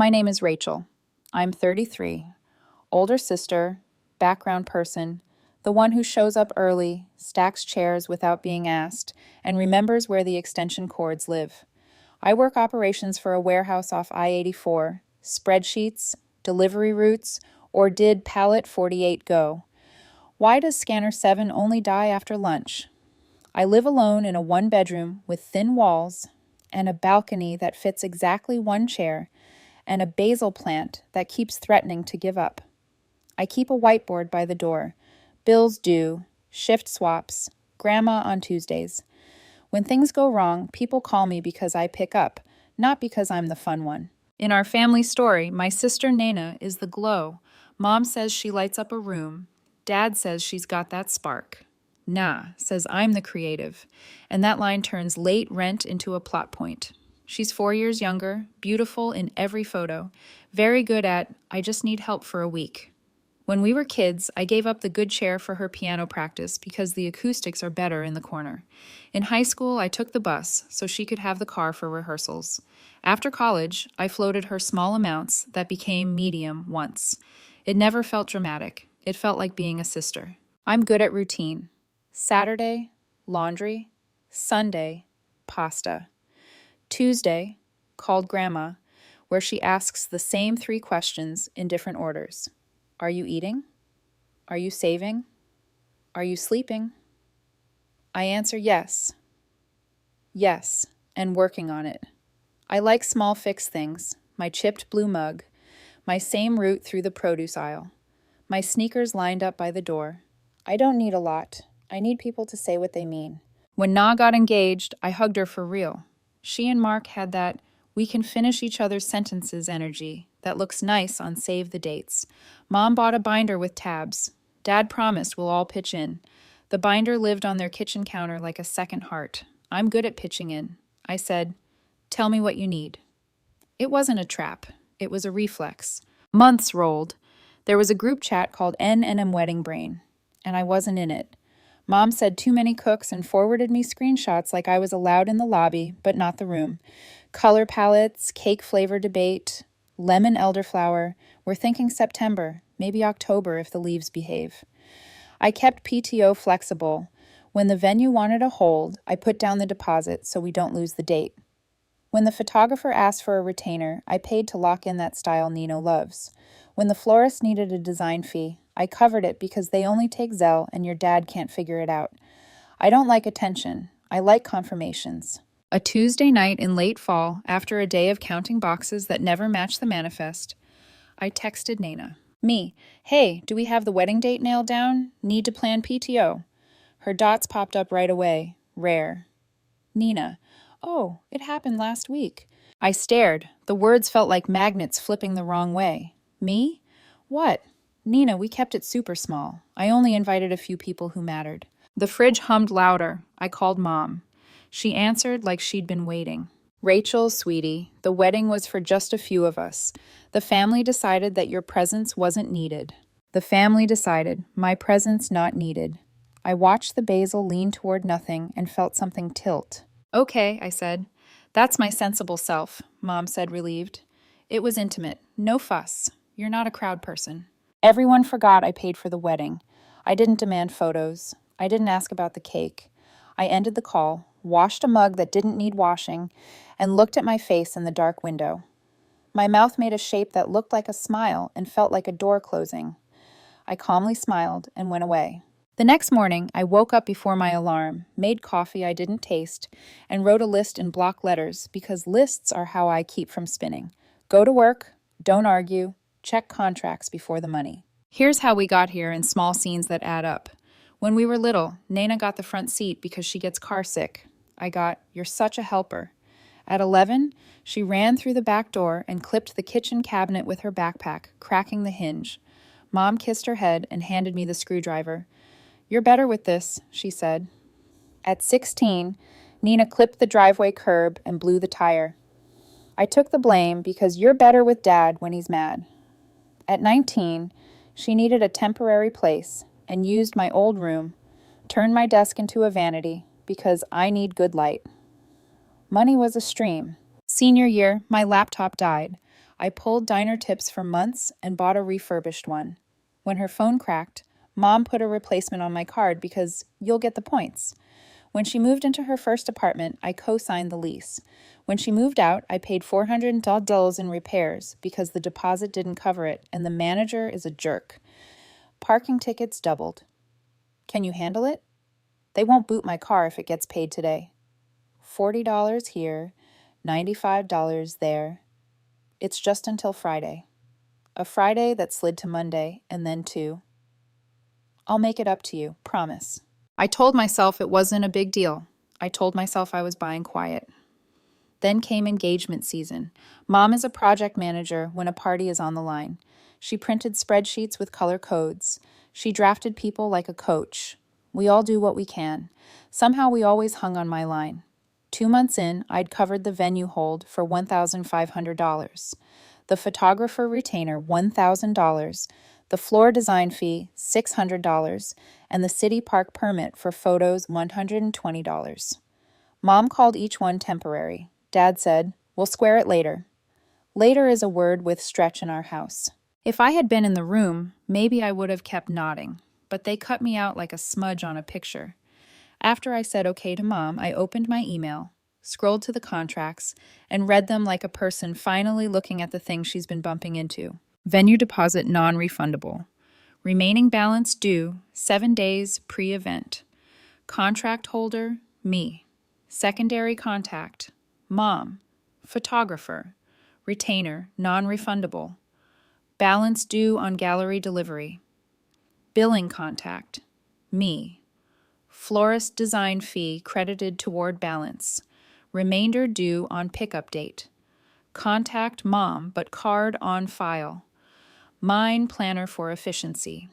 My name is Rachel. I'm 33, older sister, background person, the one who shows up early, stacks chairs without being asked, and remembers where the extension cords live. I work operations for a warehouse off I-84, spreadsheets, delivery routes, or did pallet 48 go? Why does Scanner 7 only die after lunch? I live alone in a one-bedroom with thin walls and a balcony that fits exactly one chair and a basil plant that keeps threatening to give up. I keep a whiteboard by the door. Bills due, shift swaps, grandma on Tuesdays. When things go wrong, people call me because I pick up, not because I'm the fun one. In our family story, my sister Nana is the glow. Mom says she lights up a room. Dad says she's got that spark. Nah says I'm the creative. And that line turns late rent into a plot point. She's 4 years younger, beautiful in every photo, very good at, I just need help for a week. When we were kids, I gave up the good chair for her piano practice because the acoustics are better in the corner. In high school, I took the bus so she could have the car for rehearsals. After college, I floated her small amounts that became medium once. It never felt dramatic. It felt like being a sister. I'm good at routine. Saturday, laundry. Sunday, pasta. Tuesday, called Grandma, where she asks the same 3 questions in different orders. Are you eating? Are you saving? Are you sleeping? I answer yes. Yes, and working on it. I like small fix things, my chipped blue mug, my same route through the produce aisle, my sneakers lined up by the door. I don't need a lot. I need people to say what they mean. When Na got engaged, I hugged her for real. She and Mark had that we can finish each other's sentences energy that looks nice on save the dates. Mom bought a binder with tabs. Dad promised we'll all pitch in. The binder lived on their kitchen counter like a second heart. I'm good at pitching in. I said, tell me what you need. It wasn't a trap. It was a reflex. Months rolled. There was a group chat called N&M Wedding Brain, and I wasn't in it. Mom said too many cooks and forwarded me screenshots like I was allowed in the lobby, but not the room. Color palettes, cake flavor debate, lemon elderflower. We're thinking September, maybe October if the leaves behave. I kept PTO flexible. When the venue wanted a hold, I put down the deposit so we don't lose the date. When the photographer asked for a retainer, I paid to lock in that style Nino loves. When the florist needed a design fee, I covered it because they only take Zelle and your dad can't figure it out. I don't like attention. I like confirmations. A Tuesday night in late fall, after a day of counting boxes that never matched the manifest, I texted Nana. Me, hey, do we have the wedding date nailed down? Need to plan PTO. Her dots popped up right away. Rare. Nina, oh, it happened last week. I stared. The words felt like magnets flipping the wrong way. Me? What? Nina, we kept it super small. I only invited a few people who mattered. The fridge hummed louder. I called Mom. She answered like she'd been waiting. Rachel, sweetie, the wedding was for just a few of us. The family decided that your presence wasn't needed. The family decided, my presence not needed. I watched the basil lean toward nothing and felt something tilt. Okay, I said. That's my sensible self, Mom said, relieved. It was intimate. No fuss. You're not a crowd person. Everyone forgot I paid for the wedding. I didn't demand photos. I didn't ask about the cake. I ended the call, washed a mug that didn't need washing, and looked at my face in the dark window. My mouth made a shape that looked like a smile and felt like a door closing. I calmly smiled and went away. The next morning, I woke up before my alarm, made coffee I didn't taste, and wrote a list in block letters because lists are how I keep from spinning. Go to work, don't argue, check contracts before the money. Here's how we got here in small scenes that add up. When we were little, Nana got the front seat because she gets car sick. I got, you're such a helper. At 11, she ran through the back door and clipped the kitchen cabinet with her backpack, cracking the hinge. Mom kissed her head and handed me the screwdriver. You're better with this, she said. At 16, Nina clipped the driveway curb and blew the tire. I took the blame because you're better with Dad when he's mad. At 19, she needed a temporary place and used my old room, turned my desk into a vanity because I need good light. Money was a stream. Senior year, my laptop died. I pulled diner tips for months and bought a refurbished one. When her phone cracked, Mom put a replacement on my card because you'll get the points. When she moved into her first apartment, I co-signed the lease. When she moved out, I paid $400 in repairs because the deposit didn't cover it, and the manager is a jerk. Parking tickets doubled. Can you handle it? They won't boot my car if it gets paid today. $40 here, $95 there. It's just until Friday. A Friday that slid to Monday, and then to. I'll make it up to you, promise. I told myself it wasn't a big deal. I told myself I was buying quiet. Then came engagement season. Mom is a project manager when a party is on the line. She printed spreadsheets with color codes. She drafted people like a coach. We all do what we can. Somehow we always hung on my line. 2 months in, I'd covered the venue hold for $1,500. The photographer retainer, $1,000. The floor design fee, $600. And the city park permit for photos, $120. Mom called each one temporary. Dad said, "We'll square it later." Later is a word with stretch in our house. If I had been in the room, maybe I would have kept nodding, but they cut me out like a smudge on a picture. After I said okay to Mom, I opened my email, scrolled to the contracts, and read them like a person finally looking at the thing she's been bumping into. Venue deposit non-refundable. Remaining balance due 7 days pre-event. Contract holder, me. Secondary contact, Mom. Photographer. Retainer, non-refundable. Balance due on gallery delivery. Billing contact, me. Florist design fee credited toward balance. Remainder due on pickup date. Contact Mom, but card on file. Mine planner for efficiency.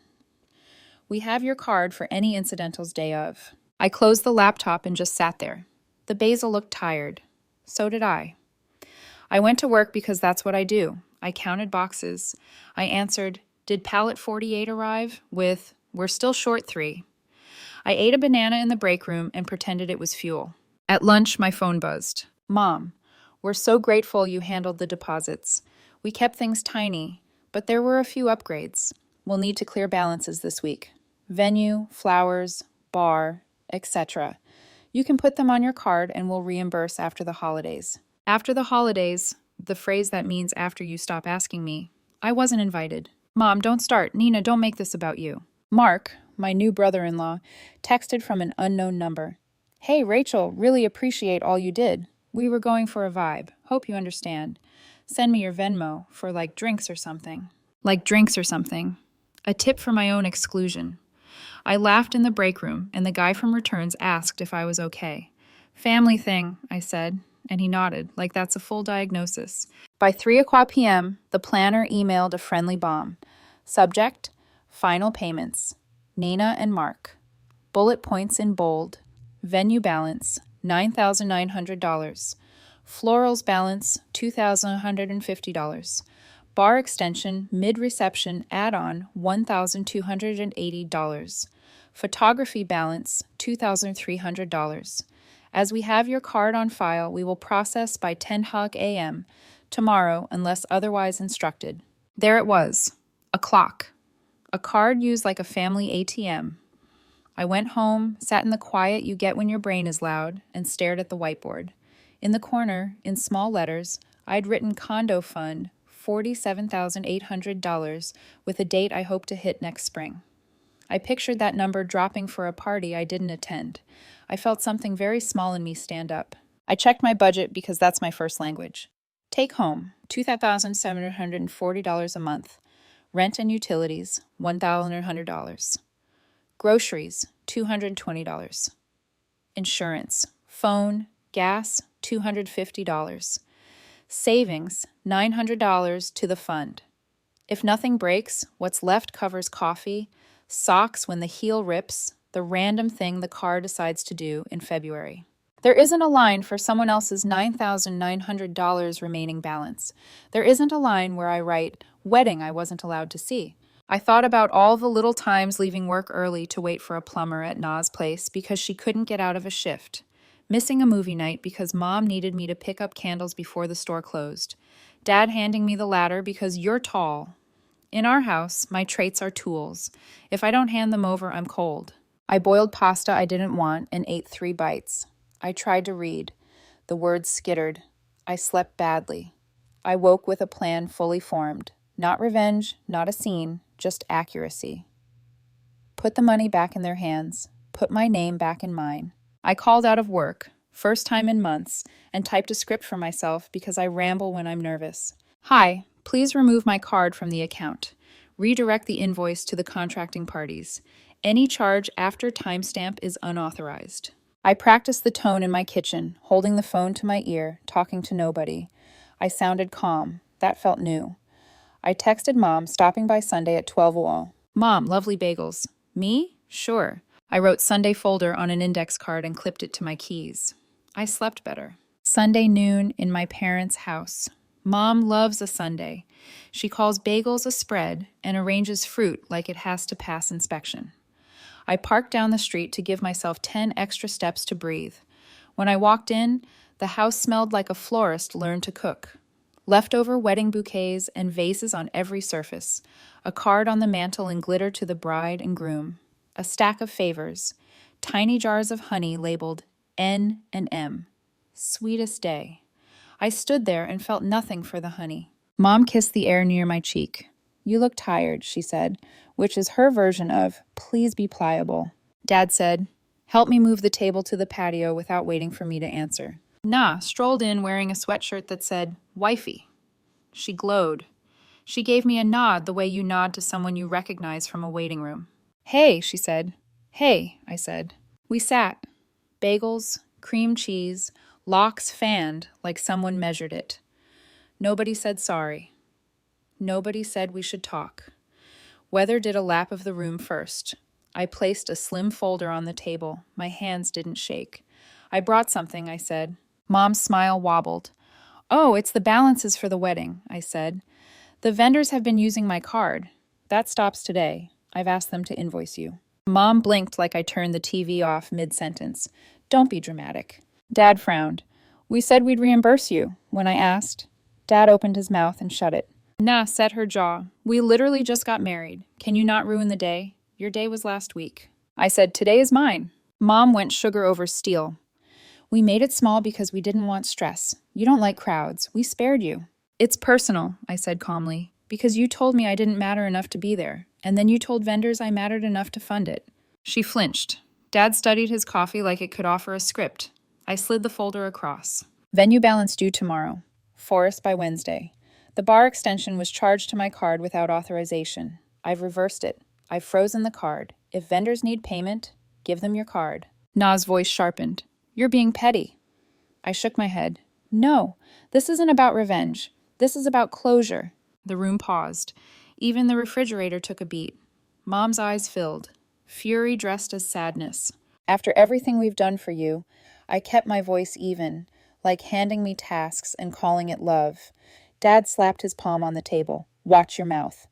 We have your card for any incidentals day of. I closed the laptop and just sat there. The basil looked tired. So did I. I went to work because that's what I do. I counted boxes. I answered, "Did pallet 48 arrive?" with, "We're still short 3. I ate a banana in the break room and pretended it was fuel. At lunch, my phone buzzed. "Mom, we're so grateful you handled the deposits. We kept things tiny, but there were a few upgrades. We'll need to clear balances this week. Venue, flowers, bar, etc. You can put them on your card and we'll reimburse after the holidays." After the holidays, the phrase that means after you stop asking me, I wasn't invited. "Mom, don't start. Nina, don't make this about you." Mark, my new brother-in-law, texted from an unknown number. "Hey, Rachel, really appreciate all you did. We were going for a vibe. Hope you understand. Send me your Venmo for like drinks or something." Like drinks or something. A tip for my own exclusion. I laughed in the break room, and the guy from returns asked if I was okay. "Family thing," I said, and he nodded, like that's a full diagnosis. By 3:00 p.m., the planner emailed a friendly bomb. Subject, final payments. Nina and Mark. Bullet points in bold. Venue balance, $9,900. Florals balance, $2,150. Bar extension, mid-reception add-on, $1,280. Photography balance, $2,300. As we have your card on file, we will process by 10 a.m. tomorrow unless otherwise instructed. There it was, a clock. A card used like a family ATM. I went home, sat in the quiet you get when your brain is loud, and stared at the whiteboard. In the corner, in small letters, I'd written condo fund, $47,800, with a date I hope to hit next spring. I pictured that number dropping for a party I didn't attend. I felt something very small in me stand up. I checked my budget because that's my first language. Take home, $2,740 a month. Rent and utilities, $1,100. Groceries, $220. Insurance, phone, gas, $250. Savings, $900 to the fund. If nothing breaks, what's left covers coffee, socks when the heel rips, the random thing the car decides to do in February. There isn't a line for someone else's $9,900 remaining balance. There isn't a line where I write, "Wedding I wasn't allowed to see." I thought about all the little times leaving work early to wait for a plumber at Na's place because she couldn't get out of a shift. Missing a movie night because Mom needed me to pick up candles before the store closed. Dad handing me the ladder because you're tall. In our house, my traits are tools. If I don't hand them over, I'm cold. I boiled pasta I didn't want and ate 3 bites. I tried to read. The words skittered. I slept badly. I woke with a plan fully formed. Not revenge, not a scene, just accuracy. Put the money back in their hands. Put my name back in mine. I called out of work, first time in months, and typed a script for myself because I ramble when I'm nervous. Hi, please remove my card from the account. Redirect the invoice to the contracting parties. Any charge after timestamp is unauthorized. I practiced the tone in my kitchen, holding the phone to my ear, talking to nobody. I sounded calm. That felt new. I texted Mom, stopping by Sunday at 12:00. Mom, lovely bagels. Me? Sure. I wrote Sunday folder on an index card and clipped it to my keys. I slept better. Sunday noon in my parents' house. Mom loves a Sunday. She calls bagels a spread and arranges fruit like it has to pass inspection. I parked down the street to give myself 10 extra steps to breathe. When I walked in, the house smelled like a florist learned to cook. Leftover wedding bouquets and vases on every surface. A card on the mantel in glitter to the bride and groom. A stack of favors. Tiny jars of honey labeled N and M. Sweetest day. I stood there and felt nothing for the honey. Mom kissed the air near my cheek. You look tired, she said, which is her version of, please be pliable. Dad said, help me move the table to the patio without waiting for me to answer. Nah strolled in wearing a sweatshirt that said, wifey. She glowed. She gave me a nod the way you nod to someone you recognize from a waiting room. Hey, she said. Hey, I said. We sat. Bagels, cream cheese, locks fanned like someone measured it. Nobody said sorry. Nobody said we should talk. Weather did a lap of the room first. I placed a slim folder on the table. My hands didn't shake. I brought something, I said. Mom's smile wobbled. Oh, it's the balances for the wedding, I said. The vendors have been using my card. That stops today. I've asked them to invoice you. Mom blinked like I turned the TV off mid-sentence. Don't be dramatic. Dad frowned. We said we'd reimburse you. When I asked, Dad opened his mouth and shut it. Nah set her jaw. We literally just got married. Can you not ruin the day? Your day was last week. I said, today is mine. Mom went sugar over steel. We made it small because we didn't want stress. You don't like crowds. We spared you. It's personal, I said calmly, because you told me I didn't matter enough to be there, and then you told vendors I mattered enough to fund it. She flinched. Dad studied his coffee like it could offer a script. I slid the folder across. Venue balance due tomorrow. Forest by Wednesday. The bar extension was charged to my card without authorization. I've reversed it. I've frozen the card. If vendors need payment, give them your card. Na's voice sharpened. You're being petty. I shook my head. No, this isn't about revenge. This is about closure. The room paused. Even the refrigerator took a beat. Mom's eyes filled. Fury dressed as sadness. After everything we've done for you, I kept my voice even, like handing me tasks and calling it love. Dad slapped his palm on the table. Watch your mouth.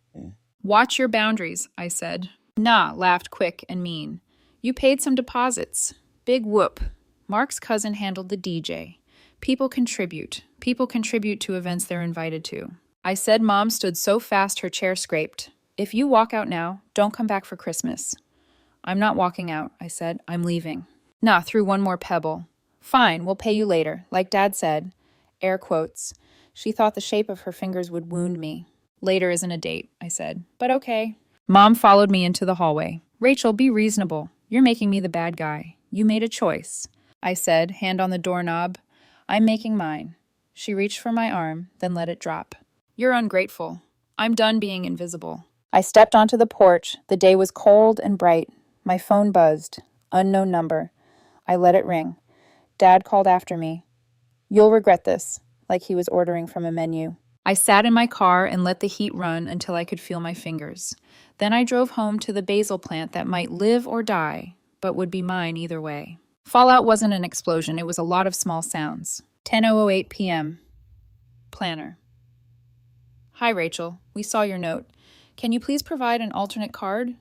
Watch your boundaries, I said. Nah laughed quick and mean. You paid some deposits. Big whoop. Mark's cousin handled the DJ. People contribute. People contribute to events they're invited to. I said Mom stood so fast her chair scraped. If you walk out now, don't come back for Christmas. I'm not walking out, I said. I'm leaving. Nah threw one more pebble. Fine, we'll pay you later, like Dad said. Air quotes. She thought the shape of her fingers would wound me. Later isn't a date, I said. But okay. Mom followed me into the hallway. Rachel, be reasonable. You're making me the bad guy. You made a choice. I said, hand on the doorknob. I'm making mine. She reached for my arm, then let it drop. You're ungrateful. I'm done being invisible. I stepped onto the porch. The day was cold and bright. My phone buzzed. Unknown number. I let it ring. Dad called after me. You'll regret this, like he was ordering from a menu. I sat in my car and let the heat run until I could feel my fingers. Then I drove home to the basil plant that might live or die, but would be mine either way. Fallout wasn't an explosion, it was a lot of small sounds. 10:08 p.m. Planner. Hi, Rachel. We saw your note. Can you please provide an alternate card?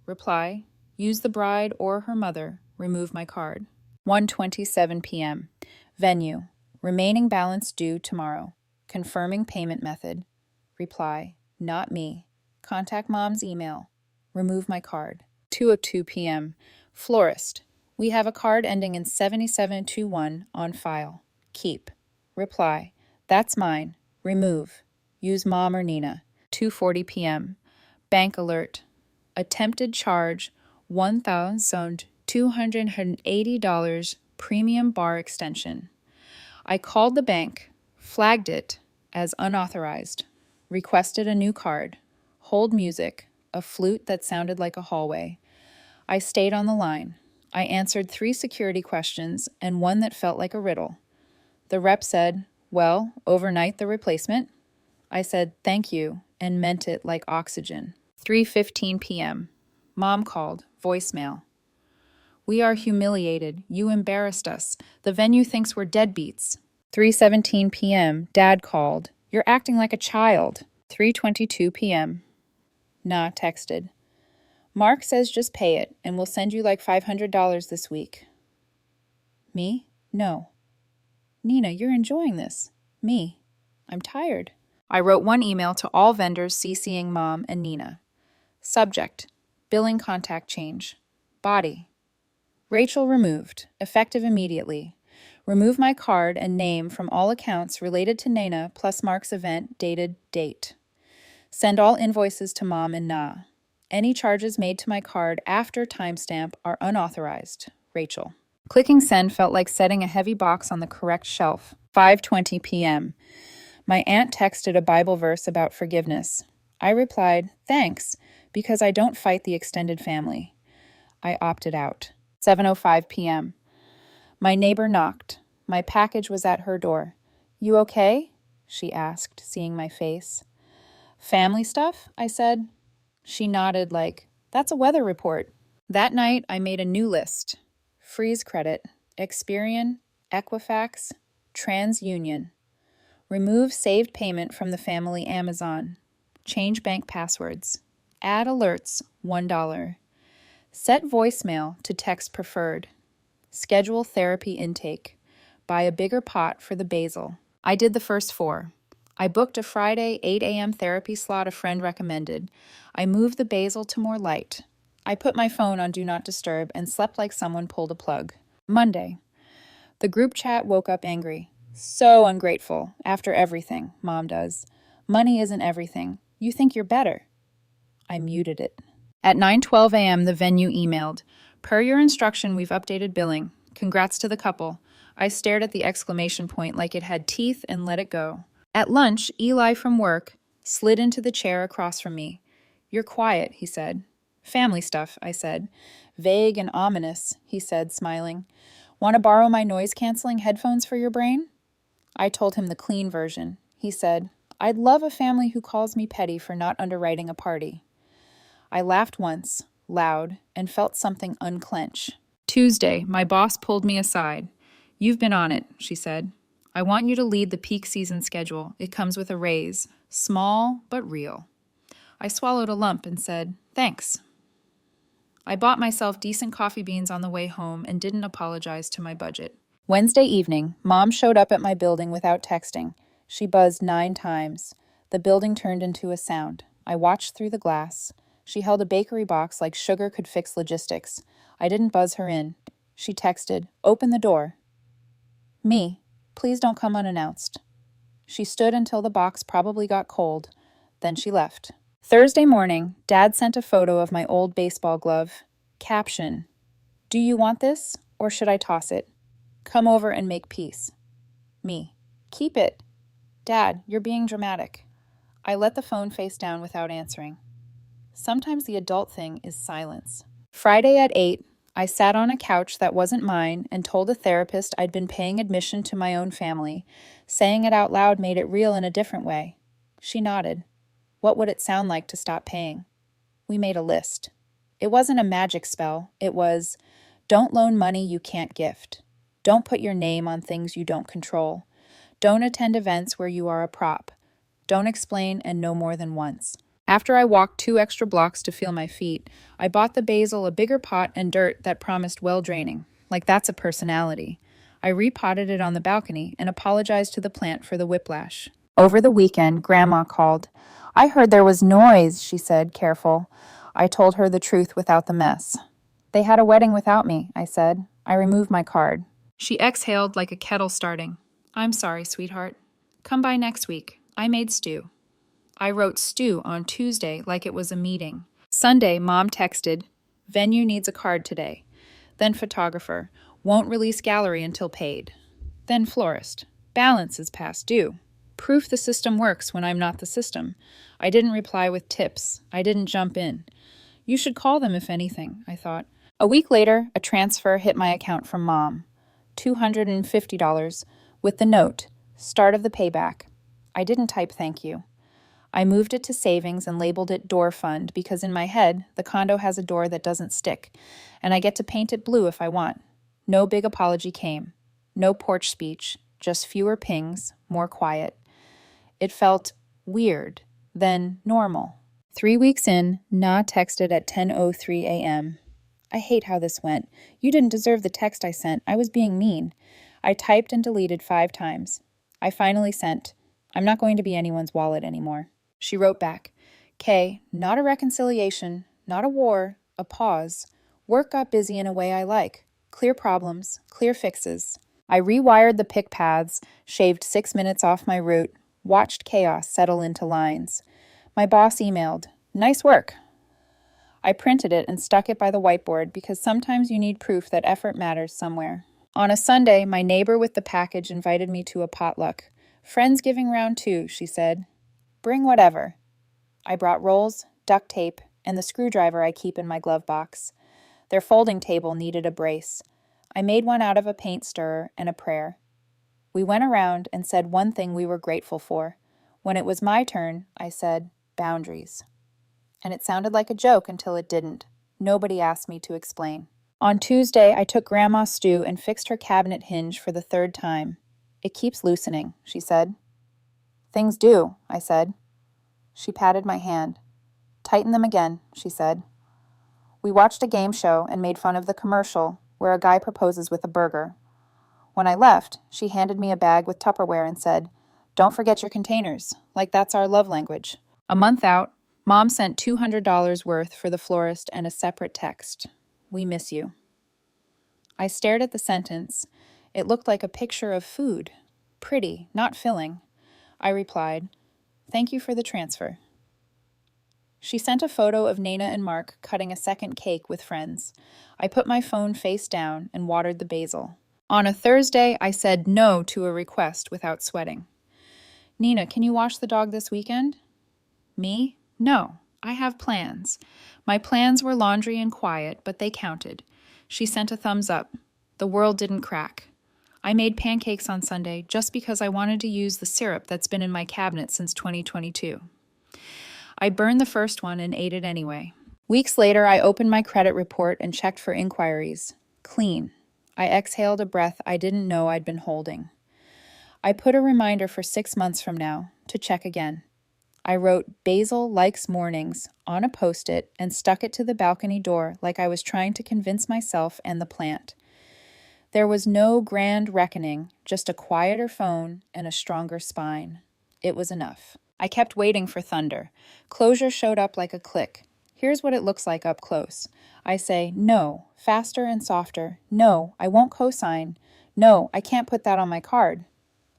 Reply. Use the bride or her mother. Remove my card. 1:27 p.m. Venue. Remaining balance due tomorrow. Confirming payment method. Reply, not me. Contact mom's email. Remove my card. 2:02 p.m. Florist. We have a card ending in 7721 on file. Keep. Reply, that's mine. Remove. Use mom or Nina. 2:40 p.m. Bank alert. Attempted charge $1,280 premium bar extension. I called the bank, flagged it as unauthorized, requested a new card, hold music, a flute that sounded like a hallway. I stayed on the line. I answered 3 security questions and one that felt like a riddle. The rep said, well, overnight the replacement? I said, thank you, and meant it like oxygen. 3:15 p.m. Mom called, voicemail. We are humiliated. You embarrassed us. The venue thinks we're deadbeats. 3:17 p.m. Dad called. You're acting like a child. 3:22 p.m. Nah, texted. Mark says just pay it, and we'll send you like $500 this week. Me? No. Nina, you're enjoying this. Me. I'm tired. I wrote one email to all vendors CCing Mom and Nina. Subject, billing contact change. Body. Rachel removed, effective immediately. Remove my card and name from all accounts related to Nina plus Mark's event dated date. Send all invoices to Mom and Na. Any charges made to my card after timestamp are unauthorized. Rachel. Clicking send felt like setting a heavy box on the correct shelf. 5:20 p.m. My aunt texted a Bible verse about forgiveness. I replied, thanks, because I don't fight the extended family. I opted out. 7:05 p.m. My neighbor knocked. My package was at her door. You okay? She asked, seeing my face. Family stuff? I said. She nodded like, that's a weather report. That night, I made a new list. Freeze credit, Experian, Equifax, TransUnion. Remove saved payment from the family Amazon. Change bank passwords. Add alerts, $1. Set voicemail to text preferred. Schedule therapy intake. Buy a bigger pot for the basil. I did the first 4. I booked a Friday 8 a.m. therapy slot a friend recommended. I moved the basil to more light. I put my phone on Do Not Disturb and slept like someone pulled a plug. Monday. The group chat woke up angry. So ungrateful, after everything, Mom does. Money isn't everything. You think you're better. I muted it. At 9:12 a.m., the venue emailed, per your instruction, we've updated billing. Congrats to the couple. I stared at the exclamation point like it had teeth and let it go. At lunch, Eli from work slid into the chair across from me. You're quiet, he said. Family stuff, I said. Vague and ominous, he said, smiling. Want to borrow my noise-canceling headphones for your brain? I told him the clean version. He said, I'd love a family who calls me petty for not underwriting a party. I laughed once, loud, and felt something unclench. Tuesday, my boss pulled me aside. You've been on it, she said. I want you to lead the peak season schedule. It comes with a raise. Small, but real. I swallowed a lump and said, thanks. I bought myself decent coffee beans on the way home and didn't apologize to my budget. Wednesday evening, Mom showed up at my building without texting. She buzzed 9 times. The building turned into a sound. I watched through the glass. She held a bakery box like sugar could fix logistics. I didn't buzz her in. She texted, open the door. Me, please don't come unannounced. She stood until the box probably got cold. Then she left. Thursday morning, Dad sent a photo of my old baseball glove. Caption, do you want this, or should I toss it? Come over and make peace. Me, keep it. Dad, you're being dramatic. I let the phone face down without answering. Sometimes the adult thing is silence. Friday at 8, I sat on a couch that wasn't mine and told a therapist I'd been paying admission to my own family. Saying it out loud made it real in a different way. She nodded. What would it sound like to stop paying? We made a list. It wasn't a magic spell. It was, don't loan money you can't gift. Don't put your name on things you don't control. Don't attend events where you are a prop. Don't explain and no more than once. After I walked 2 extra blocks to feel my feet, I bought the basil a bigger pot and dirt that promised well draining. Like that's a personality. I repotted it on the balcony and apologized to the plant for the whiplash. Over the weekend, Grandma called. I heard there was noise, she said, careful. I told her the truth without the mess. They had a wedding without me, I said. I removed my card. She exhaled like a kettle starting. I'm sorry, sweetheart. Come by next week. I made stew. I wrote stew on Tuesday like it was a meeting. Sunday, Mom texted, venue needs a card today. Then photographer, won't release gallery until paid. Then florist, balance is past due. Proof the system works when I'm not the system. I didn't reply with tips. I didn't jump in. You should call them if anything, I thought. A week later, a transfer hit my account from Mom. $250 with the note, start of the payback. I didn't type thank you. I moved it to savings and labeled it door fund because in my head, the condo has a door that doesn't stick, and I get to paint it blue if I want. No big apology came. No porch speech, just fewer pings, more quiet. It felt weird, then normal. 3 weeks in, Na texted at 10:03 a.m. I hate how this went. You didn't deserve the text I sent. I was being mean. I typed and deleted 5 times. I finally sent, I'm not going to be anyone's wallet anymore. She wrote back, Kay, not a reconciliation, not a war, a pause. Work got busy in a way I like. Clear problems, clear fixes. I rewired the pick paths, shaved 6 minutes off my route, watched chaos settle into lines. My boss emailed, nice work. I printed it and stuck it by the whiteboard because sometimes you need proof that effort matters somewhere. On a Sunday, my neighbor with the package invited me to a potluck. Friendsgiving round 2, she said. Bring whatever. I brought rolls, duct tape, and the screwdriver I keep in my glove box. Their folding table needed a brace. I made one out of a paint stirrer and a prayer. We went around and said one thing we were grateful for. When it was my turn, I said, boundaries. And it sounded like a joke until it didn't. Nobody asked me to explain. On Tuesday, I took Grandma's stew and fixed her cabinet hinge for the 3rd time. It keeps loosening, she said. Things do, I said. She patted my hand. Tighten them again, she said. We watched a game show and made fun of the commercial where a guy proposes with a burger. When I left, she handed me a bag with Tupperware and said, don't forget your containers, like that's our love language. A month out, Mom sent $200 worth for the florist and a separate text. We miss you. I stared at the sentence. It looked like a picture of food. Pretty, not filling. I replied, thank you for the transfer. She sent a photo of Nana and Mark cutting a second cake with friends. I put my phone face down and watered the basil. On a Thursday, I said no to a request without sweating. Nina, can you wash the dog this weekend? Me? No, I have plans. My plans were laundry and quiet, but they counted. She sent a thumbs up. The world didn't crack. I made pancakes on Sunday just because I wanted to use the syrup that's been in my cabinet since 2022. I burned the first one and ate it anyway. Weeks later, I opened my credit report and checked for inquiries. Clean. I exhaled a breath I didn't know I'd been holding. I put a reminder for 6 months from now to check again. I wrote Basil likes mornings on a Post-it and stuck it to the balcony door like I was trying to convince myself and the plant. There was no grand reckoning, just a quieter phone and a stronger spine. It was enough. I kept waiting for thunder. Closure showed up like a click. Here's what it looks like up close. I say, no, faster and softer. No, I won't cosign. No, I can't put that on my card.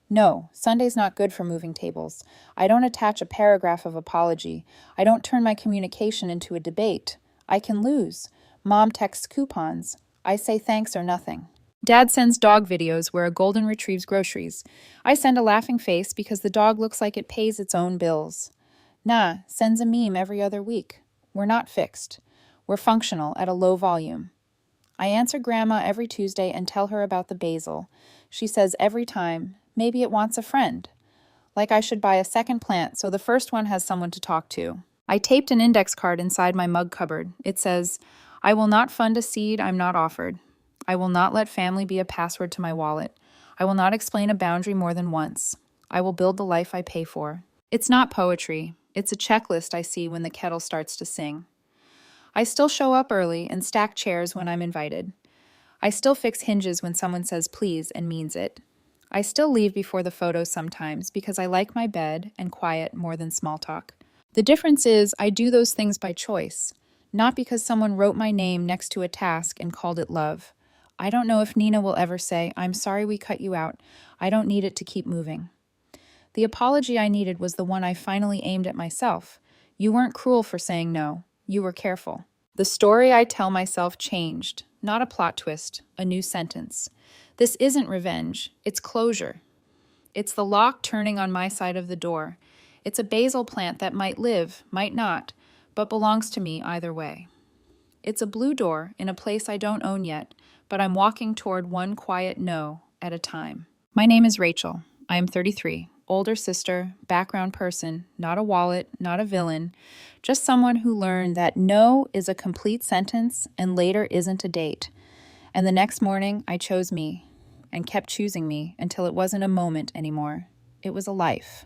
No, Sunday's not good for moving tables. I don't attach a paragraph of apology. I don't turn my communication into a debate. I can lose. Mom texts coupons. I say thanks or nothing. Dad sends dog videos where a golden retrieves groceries. I send a laughing face because the dog looks like it pays its own bills. Nah sends a meme every other week. We're not fixed. We're functional at a low volume. I answer Grandma every Tuesday and tell her about the basil. She says every time, maybe it wants a friend. Like I should buy a second plant so the first one has someone to talk to. I taped an index card inside my mug cupboard. It says, I will not fund a seed I'm not offered. I will not let family be a password to my wallet. I will not explain a boundary more than once. I will build the life I pay for. It's not poetry. It's a checklist I see when the kettle starts to sing. I still show up early and stack chairs when I'm invited. I still fix hinges when someone says please and means it. I still leave before the photos sometimes because I like my bed and quiet more than small talk. The difference is I do those things by choice, not because someone wrote my name next to a task and called it love. I don't know if Nina will ever say, "I'm sorry we cut you out. I don't need it to keep moving." The apology I needed was the one I finally aimed at myself. You weren't cruel for saying no. You were careful. The story I tell myself changed, not a plot twist, a new sentence. This isn't revenge, it's closure. It's the lock turning on my side of the door. It's a basil plant that might live, might not, but belongs to me either way. It's a blue door in a place I don't own yet, but I'm walking toward one quiet no at a time. My name is Rachel. I am 33, older sister, background person, not a wallet, not a villain, just someone who learned that no is a complete sentence and later isn't a date. And the next morning, I chose me and kept choosing me until it wasn't a moment anymore. It was a life.